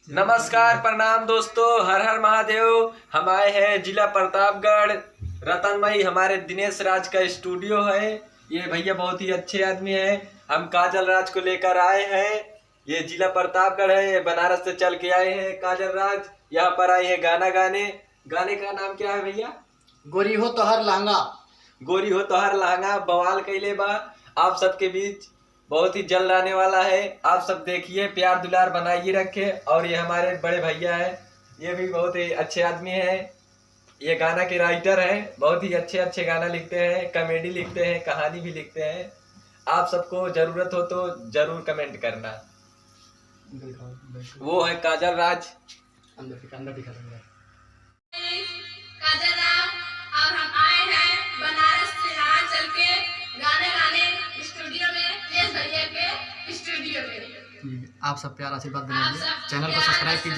नमस्कार प्रणाम दोस्तों, हर हर महादेव। हम आए हैं जिला प्रतापगढ़ रतनमई, हमारे दिनेश राज का स्टूडियो है। ये भैया बहुत ही अच्छे आदमी हैं। हम काजल राज को लेकर आए हैं। ये जिला प्रतापगढ़ है, ये बनारस से चल के आए हैं। काजल राज यहाँ पर आए हैं गाना गाने। गाने का नाम क्या है भैया? गोरी हो तो हर लहंगा। गोरी हो तो हर लहंगा बवाल कैले बा। आप सबके बीच बहुत ही जल्द आने वाला है। आप सब देखिए, प्यार दुलार बनाइए रखे। और ये हमारे बड़े भैया है, ये भी बहुत ही अच्छे आदमी हैं। ये गाना के राइटर हैं, बहुत ही अच्छे अच्छे गाना लिखते हैं, कॉमेडी लिखते हैं, कहानी भी लिखते हैं। आप सबको जरूरत हो तो जरूर कमेंट करना। वो है काजल राज। अंदर दिखा देंगे। काजल राज और हम आए हैं बनारस से यहाँ चल के गाने गाने स्टूडियो में, दिनेश भैया के स्टूडियो में। आप सब प्यार आशीर्वाद दीजिए, चैनल को सब्सक्राइब कीजिए।